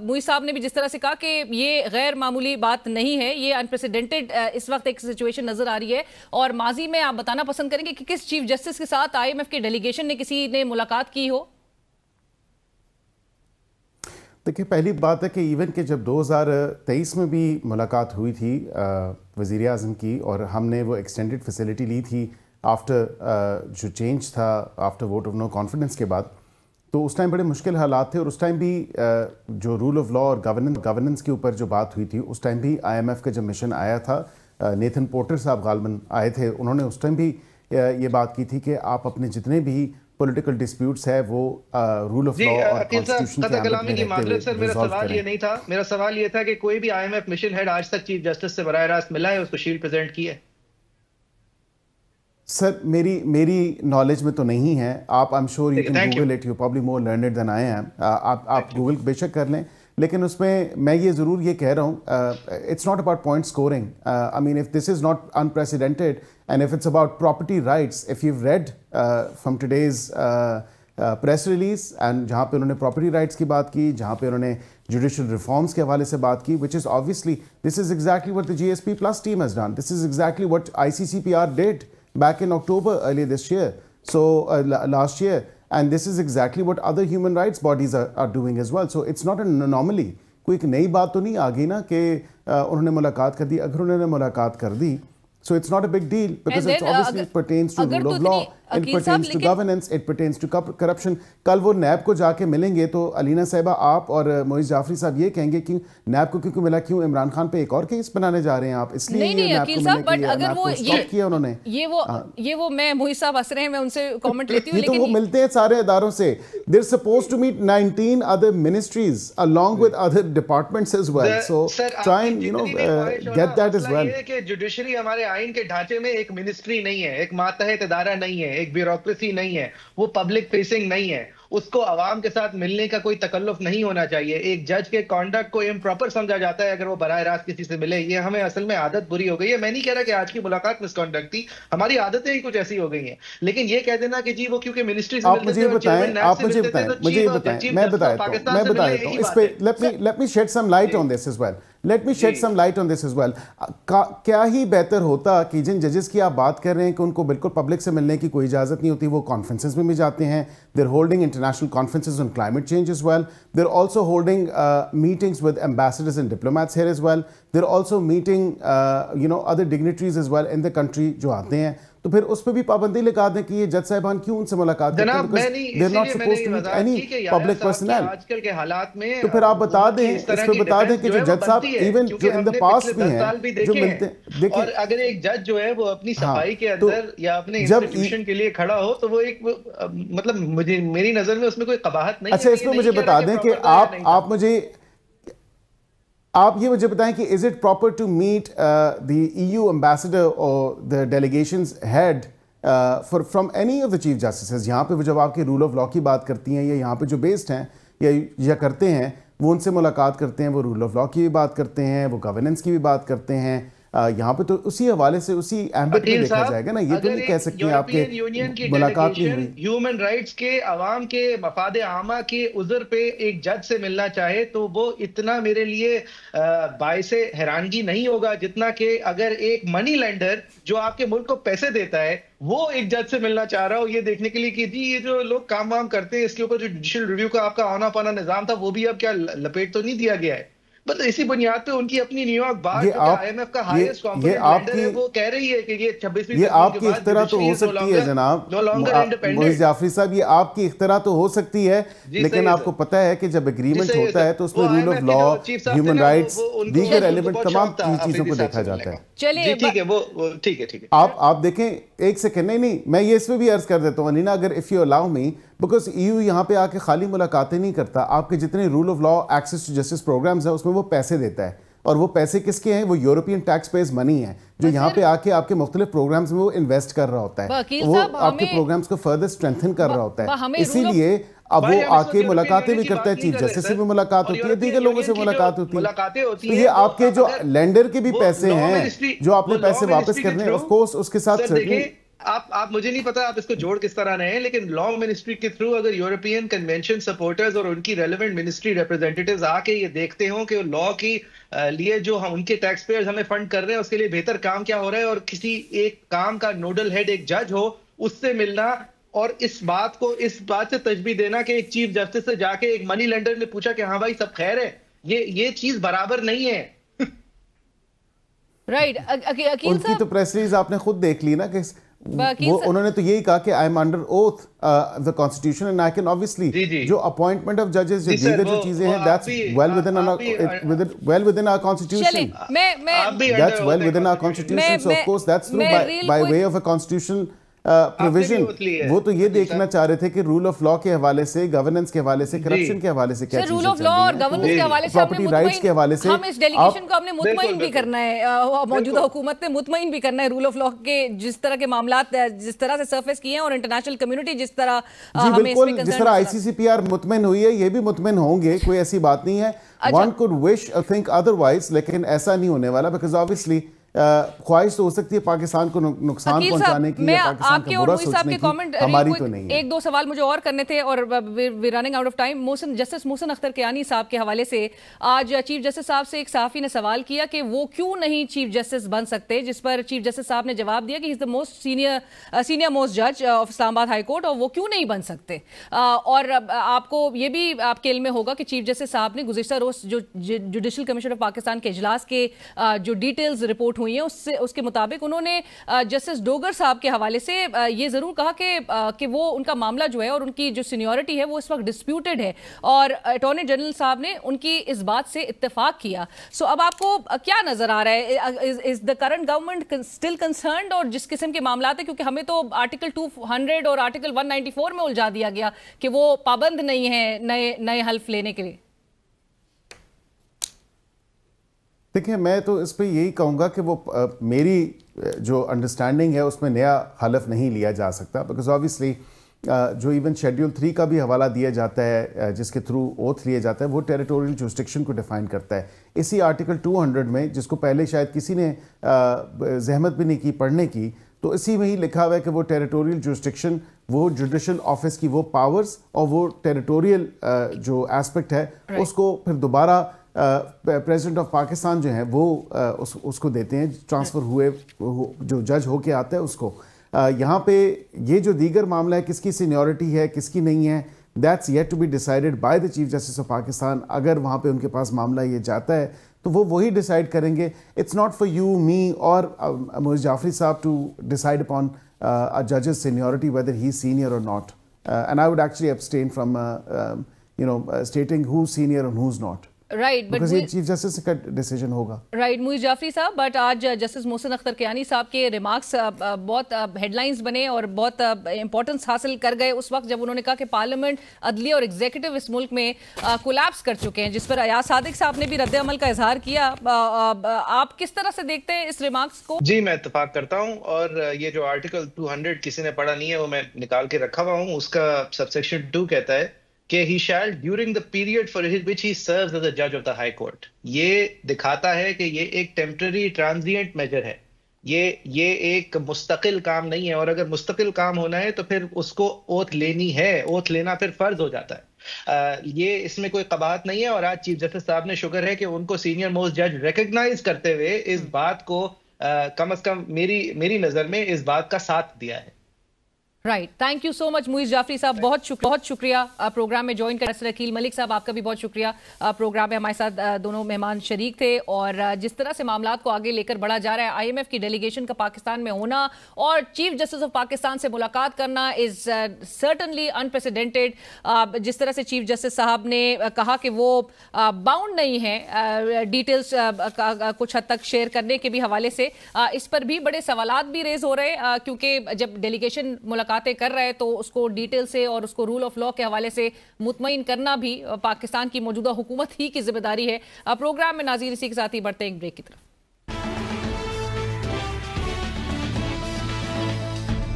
मुई साहब ने भी जिस तरह से कहा कि ये गैर मामूली बात नहीं है, ये अनप्रेसिडेंटेड इस वक्त एक सिचुएशन नजर आ रही है। और माजी में आप बताना पसंद करेंगे कि किस चीफ जस्टिस के साथ IMF के डेलीगेशन ने किसी ने मुलाकात की हो? देखिए, पहली बात है कि इवन के जब 2023 में भी मुलाकात हुई थी वज़ीर आज़म की, और हमने वो एक्सटेंडेड फैसिलिटी ली थी आफ्टर जो चेंज था after vote of no confidence के बाद, तो उस टाइम बड़े मुश्किल हालात थे। और उस टाइम भी जो रूल ऑफ लॉ और गवर्नेंस के ऊपर जो बात हुई थी, उस टाइम भी IMF का जब मिशन आया था, नेथन पोर्टर साहब गालबन आए थे, उन्होंने उस टाइम भी ये बात की थी कि आप अपने जितने भी पॉलिटिकल डिस्प्यूट्स है वो रूल ऑफ लॉ और कॉन्स्टिट्यूशन के कलामी की मादरत सर, मेरा सवाल ये नहीं था। मेरा सवाल ये था कि कोई भी IMF मिशन हेड आज तक चीफ जस्टिस से बराह रास्त मिला है, उसको शील्ड प्रेजेंट की है? सर मेरी नॉलेज में तो नहीं है। आप I am sure you can Google it, you probably more learned than I am. आप गूगल बेशक कर लें, लेकिन उसमें मैं ये ज़रूर ये कह रहा हूँ, it's not about point scoring. I mean if this is not unprecedented and if it's about property rights, if you read from today's press release and जहाँ पे उन्होंने प्रॉपर्टी राइट्स की बात की, जहाँ पे उन्होंने जुडिशल रिफॉर्म्स के हवाले से बात की, which is obviously this is exactly what the GSP Plus team has done. This is exactly what ICCPR did back in October earlier this year, so last year, and this is exactly what other human rights bodies are doing as well. So it's not an anomaly. कोई एक नई बात तो नहीं आ गई ना कि उन्होंने मुलाकात कर दी। अगर उन्होंने मुलाकात कर दी, so it's not a big deal because it obviously pertains to rule of law, it pertains to governance, it pertains to corruption. कल वो नैब को जाके मिलेंगे तो अलीना साहिबा, आप और मोइज़ जाफरी साहब ये कहेंगे कि नैब को क्योंकि मिला, क्यों इमरान खान पे एक और केस बनाने जा रहे हैं आप, इसलिए नहीं अकील साहब, बट अगर वो किया उन्होंने ये वो मैं मोइज़ साहब हंस रहे हैं, मैं उनसे कमेंट लेती हूँ, लेकिन तो वो मिलते हैं सारे इदारों से। They're supposed to meet 19 other ministries along with other departments as well, so try and get that as well. कि जुडिशरी हमारे आइन के ढांचे में एक मिनिस्ट्री नहीं है, एक मातहत इदारा नहीं है, एक ब्यूरोक्रेसी नहीं है, वो पब्लिक फेसिंग नहीं है, उसको अवाम के साथ मिलने का कोई तकल्लुफ नहीं होना चाहिए। एक जज के कॉन्डक्ट को इम्प्रॉपर समझा जाता है अगर वो बराह रास्त किसी से मिले। ये हमें असल में आदत बुरी हो गई है। मैं नहीं कह रहा कि आज की मुलाकात मिसकॉन्डक्ट थी, हमारी आदतें ही कुछ ऐसी हो गई हैं, लेकिन ये कह देना कि जी वो क्योंकि मिनिस्ट्री से मिलते थे, मैं बता देता हूं इस पे। Let me shed some light on this as well. क्या ही बेहतर होता कि जिन जजेस की आप बात कर रहे हैं कि उनको बिल्कुल पब्लिक से मिलने की कोई इजाजत नहीं होती, वो कॉन्फ्रेंसेस में भी जाते हैं, they're holding international conferences on climate change as well. They're also holding meetings with ambassadors and diplomats here as well. They're also meeting other dignitaries as well in the country जो आते हैं। तो फिर उस पे भी पाबंदी लगा दें कि ये जज साहिबान क्यों उनसे मुलाकात करते हैं, they're not supposed to meet any public personnel। आजकल के हालात में तो फिर आप बता दें, इस पे बता दें कि जो जज साहब इवन जो इन द पास्ट भी हैं जो मिलते हैं, देखिए, और अगर एक जज जो है वो अपनी सफाई के अंदर या अपने इंस्टीट्यूशन के लिए खड़ा हो तो वो एक मतलब मेरी नजर में उसमें कोई कबाहत नहीं है। अच्छा, इसमें मुझे बता दें कि आप ये मुझे बताएं कि is it proper to meet the EU ambassador और the delegations head from any of the chief justice? यहाँ पे जब आपके रूल ऑफ लॉ की बात करती हैं या यहाँ पे जो बेस्ड हैं या करते हैं, वो उनसे मुलाकात करते हैं, वो रूल ऑफ लॉ की भी बात करते हैं, वो गवर्नेंस की भी बात करते हैं, यहाँ पे तो उसी हवाले से उसी एम्बिट में देखा जाएगा ना। ये तो नहीं कह सकते आपके यूनियन की मुलाकात नहीं हुई। ह्यूमन राइट्स के अवाम के मफाद आमा के उज़र पे एक जज से मिलना चाहे तो वो इतना मेरे लिए बाइसे हैरानगी नहीं होगा जितना कि अगर एक मनी लेंडर जो आपके मुल्क को पैसे देता है वो एक जज से मिलना चाह रहा हो ये देखने के लिए कि जी ये जो लोग काम वाम करते हैं इसके ऊपर जो जुडिशियल रिव्यू का आपका आना पाना निजाम था वो भी अब क्या लपेट तो नहीं दिया गया है। बस इसी बुनियाद पे उनकी अपनी न्यूयॉर्क बार IMF का हाईएस्ट कॉम्पोनेंट लेंडर है, वो कह रही है कि ये 26वीं ये आपकी इख्तिरा तो हो सकती है जनाब मोइज़ जाफरी साहब, ये आपकी इख्तिरा तो हो सकती है, लेकिन आपको पता है कि जब एग्रीमेंट होता है तो उसमें rule of law, human rights, दीगर एलिमेंट तमाम चीजों को देखा जाता है। चलिए ठीक है, वो ठीक है। आप देखें एक सेकंड, नहीं मैं ये इसमें भी अर्ज कर देता हूँ अनीना, अगर if you allow me, because EU यहाँ पे आके खाली मुलाकातें नहीं करता, आपके जितने rule of law, access to justice programs हैं उसमें वो पैसे देता है, और वो पैसे किसके हैं? वो यूरोपियन टैक्स पेज मनी है जो यहाँ पे आके आपके मुख्तलिफ प्रोग्राम्स में वो इन्वेस्ट कर रहा होता है, वो आपके प्रोग्राम्स को फर्दर स्ट्रेंथन कर रहा होता है। इसीलिए अब वो आके मुलाकातें भी करता है, चीफ जस्टिस से भी मुलाकात होती है, दीगर लोगों से मुलाकात होती है। तो ये आपके जो लेंडर के भी पैसे हैं जो आपने पैसे वापस करने हैं, ऑफ कोर्स उसके साथ आप मुझे नहीं पता आप इसको जोड़ किस तरह रहे हैं, लेकिन लॉ मिनिस्ट्री के थ्रू अगर यूरोपियन कन्वेंशन सपोर्टर्स और उनकी रेलेवेंट मिनिस्ट्री रिप्रेजेंटेटिव्स आके ये देखते हो कि लॉ की लिए जो हम उनके टैक्स पेयर्स हमें फंड कर रहे हैं उसके लिए बेहतर काम क्या हो रहा है, और किसी एक काम का नोडल हेड एक जज हो उससे मिलना और इस बात से तजबीह देना कि एक चीफ जस्टिस से जाके एक मनी लेंडर ने पूछा कि हाँ भाई सब खैर है, ये चीज बराबर नहीं है। राइट अकील उनकी तो प्रेस रिलीज आपने खुद देख ली ना कि वो उन्होंने तो यही कहा कि I am under oath the constitution and I can obviously जो अपॉइंटमेंट ऑफ जजेस जो दीगर जो चीजें हैं that's well within our constitution, that's well within our constitution, so of course that's through by way of a constitution provision. वो तो ये देखना चाह रहे थे कि रूल ऑफ लॉ के हवाले से, गवर्नेंस के हवाले से, करप्शन के हवाले से क्या चीजें चल रही हैं, रूल ऑफ लॉ और गवर्नेंस के हवाले से, प्रॉपर्टी राइट्स के हवाले से हम इस डेलीगेशन को हमने मुतमईन भी करना है, मौजूदा हुकूमत ने मुतमईन भी करना है रूल ऑफ लॉ के जिस तरह के मामलात जिस तरह से सरफेस किए हैं और इंटरनेशनल कम्युनिटी जिस तरह हमें इस पे कंसर्न, जिस तरह आईसीसीपीआर मुतमईन हुई है ये भी मुतमईन होंगे, कोई ऐसी बात नहीं है। One could wish think otherwise, लेकिन ऐसा नहीं होने वाला बिकॉज ऑब्वियसली ख्वाहिश तो हो सकती है पाकिस्तान को नुकसान पहुंचाने की या पाकिस्तान का बुरा सोचने की, हमारी तो नहीं है। एक दो सवाल मुझे और करने थे और we running out of time. Justice Mohsin Akhtar Kiyani साहब के हवाले से आज चीफ जस्टिस साहब से एक सहाफी ने सवाल किया कि वो क्यों नहीं चीफ जस्टिस बन सकते, जिस पर चीफ जस्टिस साहब ने जवाब दिया कि he is the most senior most जज ऑफ इस्लामाबाद हाई कोर्ट और वो क्यों नहीं बन सकते। और आपको ये भी आपके इल्म में होगा कि चीफ जस्टिस साहब ने गुज़िश्ता रोज जो जुडिशल कमीशन ऑफ पाकिस्तान के इजलास के जो डिटेल्स रिपोर्ट हुई है उसके मुताबिक उन्होंने जस्टिस डोगर साहब के हवाले से ये जरूर कहा कि वो उनका मामला जो है और उनकी जो सीनियरिटी है वो इस वक्त डिस्प्यूटेड है और अटॉर्नी जनरल साहब ने उनकी इस बात से इत्तेफाक किया। सो अब आपको क्या नजर आ रहा है, is the current government still concerned और जिस किस्म के मामला है, क्योंकि हमें तो आर्टिकल 200 और आर्टिकल 194 में उलझा दिया गया कि वो पाबंद नहीं है नए हल्फ लेने के लिए। देखिए मैं तो इस पे यही कहूँगा कि वो मेरी जो अंडरस्टैंडिंग है उसमें नया हलफ नहीं लिया जा सकता बिकॉज ऑब्वियसली जो इवन शेड्यूल 3 का भी हवाला दिया जाता है जिसके थ्रू ओथ लिया जाता है वो टेरिटोरियल जुरिस्डिक्शन को डिफाइन करता है। इसी आर्टिकल 200 में जिसको पहले शायद किसी ने जहमत भी नहीं की पढ़ने की, तो इसी में ही लिखा हुआ है कि वो टेरिटोरियल जुरिस्डिक्शन, वो जुडिशल ऑफिस की वो पावर्स और वो टेरिटोरियल जो एस्पेक्ट है उसको फिर दोबारा प्रेसिडेंट ऑफ पाकिस्तान जो है वो उसको देते हैं, ट्रांसफ़र हुए जो जज होके आता है उसको। यहाँ पे ये जो दीगर मामला है किसकी सीनियरिटी है किसकी नहीं है, that's yet to be decided by the chief justice of Pakistan. अगर वहाँ पे उनके पास मामला ये जाता है तो वो वही डिसाइड करेंगे। It's not for you me और मोइज़ जाफरी साहब टू डिसाइड अपॉन अ जजेस seniority whether he is senior और not, and I would actually abstain from stating who's senior and who's not. Right, but chief justice का decision होगा। Right Muiz Jafri साहब, but आज justice Mohsin Akhtar Kiyani साहब के रिमार्क्स बहुत headlines बने और बहुत इंपॉर्टेंस हासिल कर गए उस वक्त जब उन्होंने कहा कि पार्लियामेंट, अदलिया और एग्जीक्यूटिव इस मुल्क में कोलैप्स कर चुके हैं, जिस पर अयाज सादिक साहब ने भी रद्द अमल का इजहार किया। आप किस तरह से देखते हैं इस रिमार्क्स को? जी मैं इत्तेफाक करता हूँ, और ये जो आर्टिकल 200 किसी ने पढ़ा नहीं है वो मैं निकाल के रखा हुआ हूँ, उसका सबसेक्शन 2 कहता है कि he shall during the period for which he serves as a judge of the high court। ये दिखाता है कि ये एक टेम्पररी ट्रांजिएंट मेजर है, ये एक मुस्तकिल काम नहीं है, और अगर मुस्तकिल काम होना है तो फिर उसको ओथ लेनी है, ओथ लेना फिर फर्ज हो जाता है। ये इसमें कोई कबाहत नहीं है, और आज चीफ जस्टिस साहब ने शुक्र है कि उनको सीनियर मोस्ट जज रिकग्नाइज करते हुए इस बात को कम अज कम मेरी नजर में इस बात का साथ दिया है। Right, thank you so much Muiz Jafri साहब, बहुत शुक्रिया प्रोग्राम में ज्वाइन कर। अकील मलिक साहब आपका भी बहुत शुक्रिया, प्रोग्राम में हमारे साथ दोनों मेहमान शरीक थे। और जिस तरह से मामलात को आगे लेकर बढ़ा जा रहा है, IMF की डेलीगेशन का पाकिस्तान में होना और चीफ जस्टिस ऑफ पाकिस्तान से मुलाकात करना इज सर्टनली अनप्रेसिडेंटेड। जिस तरह से चीफ जस्टिस साहब ने कहा कि वो बाउंड नहीं है डिटेल्स कुछ हद तक शेयर करने के भी हवाले से, इस पर भी बड़े सवालात भी रेज हो रहे हैं, क्योंकि जब डेलीगेशन मुलाकात कर रहे हैं तो उसको डिटेल से और उसको रूल ऑफ लॉ के हवाले से मुतमईन करना भी पाकिस्तान की मौजूदा हुकूमत ही की जिम्मेदारी है। प्रोग्राम में नाज़रीन इसी के साथ ही बढ़ते हैं एक ब्रेक की तरफ।